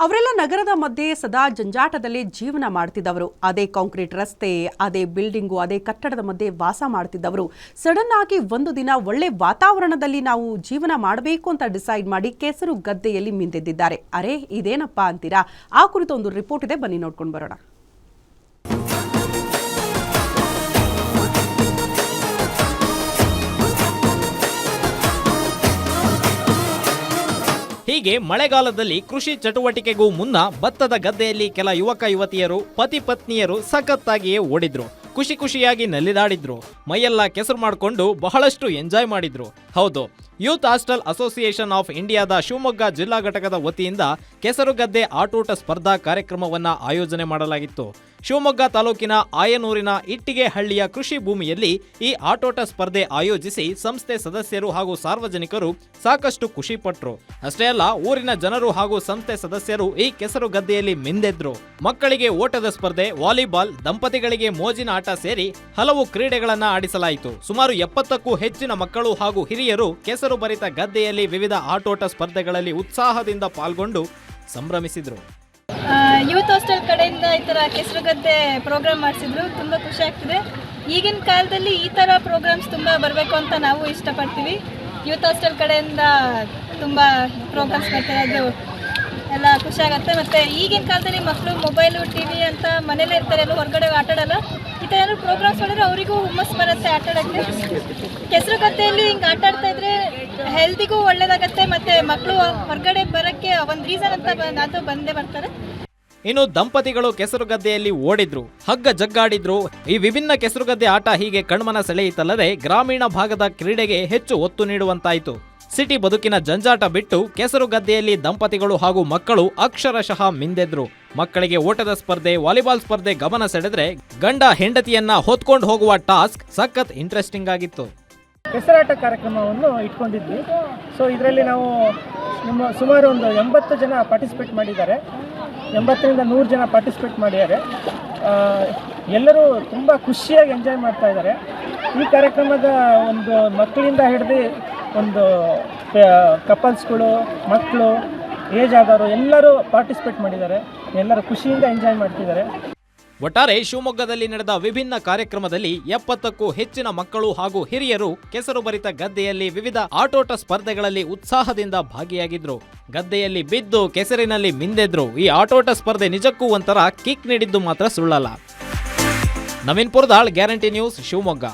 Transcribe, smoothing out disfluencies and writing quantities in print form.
ಅವರೆಲ್ಲ ನಗರದ ಮಧ್ಯೆ ಸದಾ ಜಂಜಾಟದಲ್ಲಿ ಜೀವನ ಮಾಡ್ತಿದ್ದವರು. ಅದೇ ಕಾಂಕ್ರೀಟ್ ರಸ್ತೆ, ಅದೇ ಬಿಲ್ಡಿಂಗು, ಅದೇ ಕಟ್ಟಡದ ಮಧ್ಯೆ ವಾಸ ಮಾಡ್ತಿದ್ದವರು. ಸಡನ್ ಆಗಿ ಒಂದು ದಿನ ಒಳ್ಳೆ ವಾತಾವರಣದಲ್ಲಿ ನಾವು ಜೀವನ ಮಾಡಬೇಕು ಅಂತ ಡಿಸೈಡ್ ಮಾಡಿ ಕೆಸರು ಗದ್ದೆಯಲ್ಲಿ ಮಿಂದೆದ್ದಿದ್ದಾರೆ. ಅರೆ ಇದೇನಪ್ಪಾ ಅಂತೀರಾ? ಆ ಕುರಿತು ಒಂದು ರಿಪೋರ್ಟ್ ಇದೆ, ಬನ್ನಿ ನೋಡ್ಕೊಂಡು ಬರೋಣ. ಹೀಗೆ ಮಳೆಗಾಲದಲ್ಲಿ ಕೃಷಿ ಚಟುವಟಿಕೆಗೂ ಮುನ್ನ ಭತ್ತದ ಗದ್ದೆಯಲ್ಲಿ ಕೆಲ ಯುವಕ ಯುವತಿಯರು ಪತಿ ಪತ್ನಿಯರು ಸಖತ್ತಾಗಿಯೇ ಓಡಿದ್ರು, ಖುಷಿಯಾಗಿ ನಲಿದಾಡಿದ್ರು, ಮೈಯೆಲ್ಲ ಕೆಸರು ಮಾಡಿಕೊಂಡು ಬಹಳಷ್ಟು ಎಂಜಾಯ್ ಮಾಡಿದ್ರು. ಹೌದು, ಯೂತ್ ಹಾಸ್ಟೆಲ್ ಅಸೋಸಿಯೇಷನ್ ಆಫ್ ಇಂಡಿಯಾದ ಶಿವಮೊಗ್ಗ ಜಿಲ್ಲಾ ಘಟಕದ ವತಿಯಿಂದ ಕೆಸರುಗದ್ದೆ ಆಟೋಟ ಸ್ಪರ್ಧಾ ಕಾರ್ಯಕ್ರಮವನ್ನ ಆಯೋಜನೆ ಮಾಡಲಾಗಿತ್ತು. ಶಿವಮೊಗ್ಗ ತಾಲೂಕಿನ ಆಯನೂರಿನ ಇಟ್ಟಿಗೆ ಹಳ್ಳಿಯ ಕೃಷಿ ಭೂಮಿಯಲ್ಲಿ ಈ ಆಟೋಟ ಸ್ಪರ್ಧೆ ಆಯೋಜಿಸಿ ಸಂಸ್ಥೆ ಸದಸ್ಯರು ಹಾಗೂ ಸಾರ್ವಜನಿಕರು ಸಾಕಷ್ಟು ಖುಷಿ ಪಟ್ರು. ಅಷ್ಟೇ ಅಲ್ಲ, ಊರಿನ ಜನರು ಹಾಗೂ ಸಂಸ್ಥೆ ಸದಸ್ಯರು ಈ ಕೆಸರು ಗದ್ದೆಯಲ್ಲಿ ಮಿಂದೆದ್ರು. ಮಕ್ಕಳಿಗೆ ಓಟದ ಸ್ಪರ್ಧೆ, ವಾಲಿಬಾಲ್, ದಂಪತಿಗಳಿಗೆ ಮೋಜಿನ ಆಟ ಸೇರಿ ಹಲವು ಕ್ರೀಡೆಗಳನ್ನ ಆಡಿಸಲಾಯಿತು. ಸುಮಾರು 70ಕ್ಕೂ ಹೆಚ್ಚಿನ ಮಕ್ಕಳು ಹಾಗೂ ಹಿರಿಯರು ಕೆಸರು ಭರಿತ ಗದ್ದೆಯಲ್ಲಿ ವಿವಿಧ ಆಟೋಟ ಸ್ಪರ್ಧೆಗಳಲ್ಲಿ ಉತ್ಸಾಹದಿಂದ ಪಾಲ್ಗೊಂಡು ಸಂಭ್ರಮಿಸಿದ್ರು. ಯೂತ್ ಹಾಸ್ಟೆಲ್ ಕಡೆಯಿಂದ ಈ ಥರ ಕೆಸರು ಗದ್ದೆ ಪ್ರೋಗ್ರಾಮ್ ಮಾಡಿಸಿದ್ರು. ತುಂಬ ಖುಷಿ ಆಗ್ತಿದೆ. ಈಗಿನ ಕಾಲದಲ್ಲಿ ಈ ಥರ ಪ್ರೋಗ್ರಾಮ್ಸ್ ತುಂಬ ಬರಬೇಕು ಅಂತ ನಾವು ಇಷ್ಟಪಡ್ತೀವಿ. ಯೂತ್ ಹಾಸ್ಟೆಲ್ ಕಡೆಯಿಂದ ತುಂಬ ಪ್ರೋಗ್ರಾಮ್ಸ್ ಬರ್ತಾರೆ, ಅದು ಎಲ್ಲ ಖುಷಿ ಆಗುತ್ತೆ. ಮತ್ತು ಈಗಿನ ಕಾಲದಲ್ಲಿ ಮಕ್ಕಳು ಮೊಬೈಲು, ಟಿವಿ ಅಂತ ಮನೇಲೇ ಇರ್ತಾರೆ, ಎಲ್ಲ ಹೊರಗಡೆ ಆಟಾಡಲ್ಲ. ಈ ಥರ ಏನಾದ್ರು ಪ್ರೋಗ್ರಾಮ್ಸ್ ಮಾಡಿದ್ರೆ ಅವರಿಗೂ ಹುಮ್ಮಸ್ ಬರುತ್ತೆ ಆಟಾಡೋಕ್ಕೆ. ಕೆಸರು ಗದ್ದೆಯಲ್ಲಿ ಹಿಂಗೆ ಆಟಾಡ್ತಾ ಇದ್ರೆ ಹೆಲ್ತಿಗೂ ಒಳ್ಳೇದಾಗತ್ತೆ, ಮತ್ತು ಮಕ್ಕಳು ಹೊರಗಡೆ ಬರೋಕ್ಕೆ ಒಂದು ರೀಸನ್ ಅಂತ ಅದು ಬಂದೇ ಬರ್ತಾರೆ. ಇನ್ನು ದಂಪತಿಗಳು ಕೆಸರುಗದ್ದೆಯಲ್ಲಿ ಓಡಿದ್ರು, ಹಗ್ಗ ಜಗ್ಗಾಡಿದ್ರು. ಈ ವಿಭಿನ್ನ ಕೆಸರುಗದ್ದೆ ಆಟ ಹೀಗೆ ಕಣ್ಮನ ಸೆಳೆಯಿತಲ್ಲದೆ ಗ್ರಾಮೀಣ ಭಾಗದ ಕ್ರೀಡೆಗೆ ಹೆಚ್ಚು ಒತ್ತು ನೀಡುವಂತಾಯಿತು. ಸಿಟಿ ಬದುಕಿನ ಜಂಜಾಟ ಬಿಟ್ಟು ಕೆಸರುಗದ್ದೆಯಲ್ಲಿ ದಂಪತಿಗಳು ಹಾಗೂ ಮಕ್ಕಳು ಅಕ್ಷರಶಃ ಮಿಂದೆದ್ರು. ಮಕ್ಕಳಿಗೆ ಓಟದ ಸ್ಪರ್ಧೆ, ವಾಲಿಬಾಲ್ ಸ್ಪರ್ಧೆ ಗಮನ ಸೆಳೆದ್ರೆ ಗಂಡ ಹೆಂಡತಿಯನ್ನ ಹೊತ್ಕೊಂಡು ಹೋಗುವ ಟಾಸ್ಕ್ ಸಖತ್ ಇಂಟ್ರೆಸ್ಟಿಂಗ್ ಆಗಿತ್ತು. ಕೆಸರಾಟ ಕಾರ್ಯಕ್ರಮವನ್ನು ಇಟ್ಕೊಂಡಿದ್ವಿ. ಸೊ ಇದರಲ್ಲಿ ನಾವು ಸುಮಾರು ಒಂದು 80 ಜನ ಪಾರ್ಟಿಸಿಪೇಟ್ ಮಾಡಿದ್ದಾರೆ. 80ರಿಂದ 100 ಜನ ಪಾರ್ಟಿಸಿಪೇಟ್ ಮಾಡಿದ್ದಾರೆ. ಎಲ್ಲರೂ ತುಂಬ ಖುಷಿಯಾಗಿ ಎಂಜಾಯ್ ಮಾಡ್ತಾ ಇದ್ದಾರೆ. ಈ ಕಾರ್ಯಕ್ರಮದ ಒಂದು ಮಕ್ಕಳಿಂದ ಹಿಡಿದು ಒಂದು ಕಪಲ್ಸ್ಗಳು, ಮಕ್ಕಳು, ಏಜ್ ಆದವರು ಎಲ್ಲರೂ ಪಾರ್ಟಿಸಿಪೇಟ್ ಮಾಡಿದ್ದಾರೆ. ಎಲ್ಲರೂ ಖುಷಿಯಿಂದ ಎಂಜಾಯ್ ಮಾಡ್ತಿದ್ದಾರೆ. ಒಟ್ಟಾರೆ ಶಿವಮೊಗ್ಗದಲ್ಲಿ ನಡೆದ ವಿಭಿನ್ನ ಕಾರ್ಯಕ್ರಮದಲ್ಲಿ 70ಕ್ಕೂ ಹೆಚ್ಚಿನ ಮಕ್ಕಳು ಹಾಗೂ ಹಿರಿಯರು ಕೆಸರು ಭರಿತ ಗದ್ದೆಯಲ್ಲಿ ವಿವಿಧ ಆಟೋಟ ಸ್ಪರ್ಧೆಗಳಲ್ಲಿ ಉತ್ಸಾಹದಿಂದ ಭಾಗಿಯಾಗಿದ್ರು. ಗದ್ದೆಯಲ್ಲಿ ಬಿದ್ದು ಕೆಸರಿನಲ್ಲಿ ಮಿಂದೆದ್ರು. ಈ ಆಟೋಟ ಸ್ಪರ್ಧೆ ನಿಜಕ್ಕೂ ಒಂಥರ ಕಿಕ್ ನೀಡಿದ್ದು ಮಾತ್ರ ಸುಳ್ಳಲ್ಲ. Naveen Puradal, guarantee news, Shivamogga.